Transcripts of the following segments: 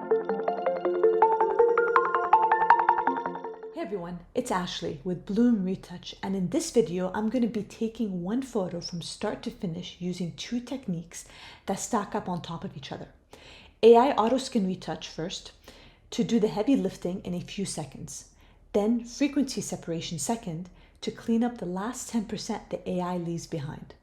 Hey everyone, it's Ashley with Bloom Retouch, and in this video I'm going to be taking one photo from start to finish using two techniques that stack up on top of each other. AI Auto Skin Retouch first, to do the heavy lifting in a few seconds. Then frequency separation second, to clean up the last 10% the AI leaves behind.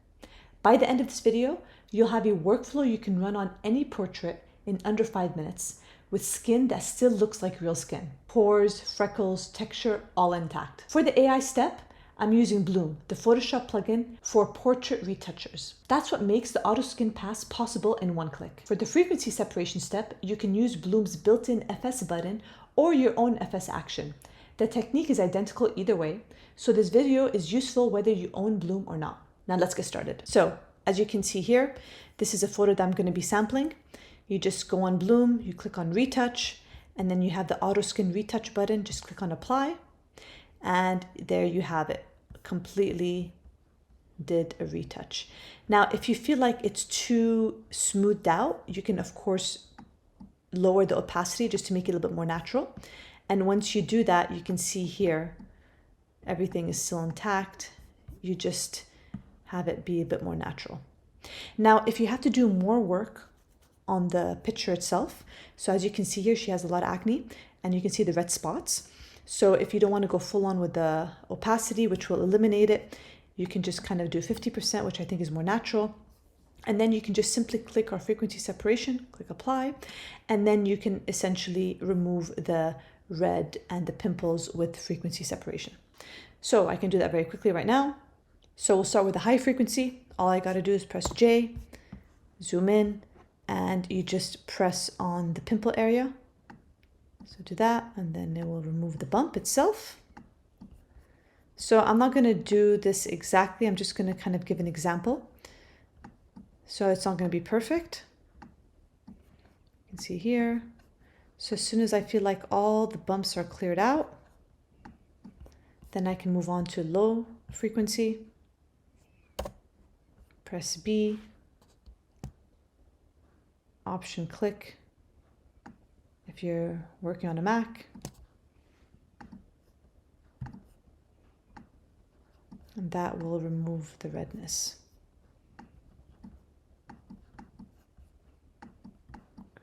By the end of this video, you'll have a workflow you can run on any portrait in under 5 minutes, with skin that still looks like real skin. Pores, freckles, texture, all intact. For the AI step, I'm using Bloom, the Photoshop plugin for portrait retouchers. That's what makes the Auto Skin Pass possible in one click. For the frequency separation step, you can use Bloom's built-in FS button or your own FS action. The technique is identical either way, so this video is useful whether you own Bloom or not. Now let's get started. So, as you can see here, this is a photo that I'm going to be sampling. You just go on Bloom, you click on Retouch, and then you have the Auto Skin Retouch button. Just click on Apply, and there you have it. Completely did a retouch. Now, if you feel like it's too smoothed out, you can, of course, lower the opacity just to make it a little bit more natural. And once you do that, you can see here, everything is still intact. You just have it be a bit more natural. Now, if you have to do more work on the picture itself, so as you can see here, she has a lot of acne and you can see the red spots. So if you don't want to go full on with the opacity, which will eliminate it, you can just kind of do 50%, which I think is more natural. And then you can just simply click our frequency separation, click apply, and then you can essentially remove the red and the pimples with frequency separation. So I can do that very quickly right now. So we'll start with the high frequency. All I got to do is press J, zoom in, and you just press on the pimple area. So do that, and then it will remove the bump itself. So I'm not going to do this exactly. I'm just going to kind of give an example. So it's not going to be perfect. You can see here. So as soon as I feel like all the bumps are cleared out, then I can move on to low frequency. Press B. Option click if you're working on a Mac. And that will remove the redness.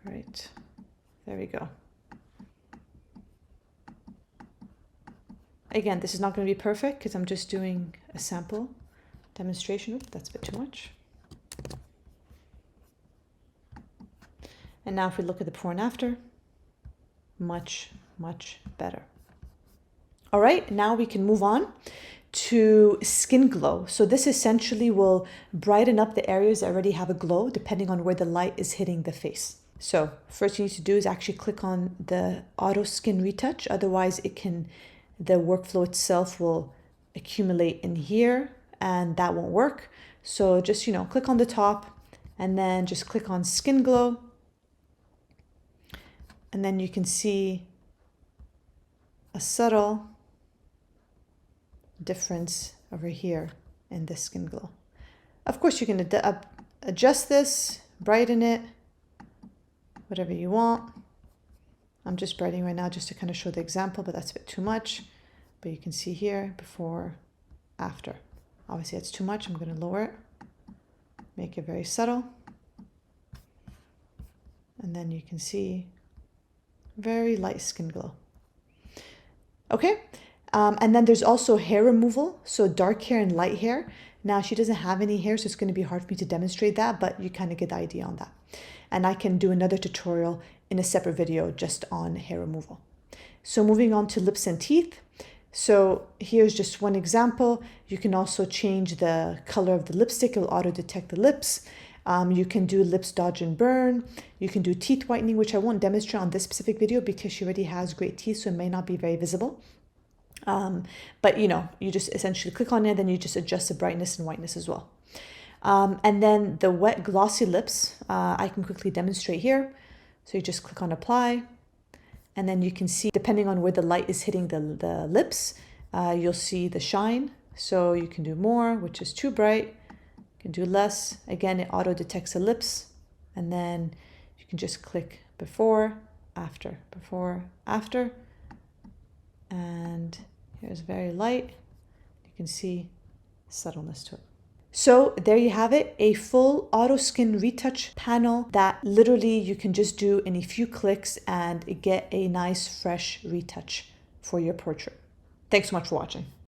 Great. There we go. Again, this is not going to be perfect because I'm just doing a sample demonstration. Oops, that's a bit too much. And now if we look at the before and after, much, much better. All right, now we can move on to skin glow. So this essentially will brighten up the areas that already have a glow depending on where the light is hitting the face. So first you need to do is actually click on the Auto Skin Retouch. Otherwise the workflow itself will accumulate in here and that won't work. So just, click on the top and then just click on Skin Glow. And then you can see a subtle difference over here in the skin glow. Of course, you can adjust this, brighten it, whatever you want. I'm just brightening right now just to kind of show the example, but that's a bit too much. But you can see here, before, after. Obviously, it's too much. I'm going to lower it, make it very subtle. And then you can see very light skin glow. Okay, and then there's also hair removal, so dark hair and light hair. Now she doesn't have any hair, so it's going to be hard for me to demonstrate that, but you kind of get the idea on that. And I can do another tutorial in a separate video just on hair removal. So moving on to lips and teeth. So here's just one example. You can also change the color of the lipstick. It will auto detect the lips. You can do lips dodge and burn. You can do teeth whitening, which I won't demonstrate on this specific video because she already has great teeth, so it may not be very visible. But you just essentially click on it, then you just adjust the brightness and whiteness as well. And then the wet glossy lips, I can quickly demonstrate here. So you just click on apply, and then you can see, depending on where the light is hitting the lips, you'll see the shine. So you can do more, which is too bright. You can do less. Again, it auto detects the lips, and then you can just click before after, before, after. And here's very light. You can see subtleness to it. So there you have it, a full auto skin retouch panel that literally you can just do in a few clicks and get a nice fresh retouch for your portrait. Thanks so much for watching.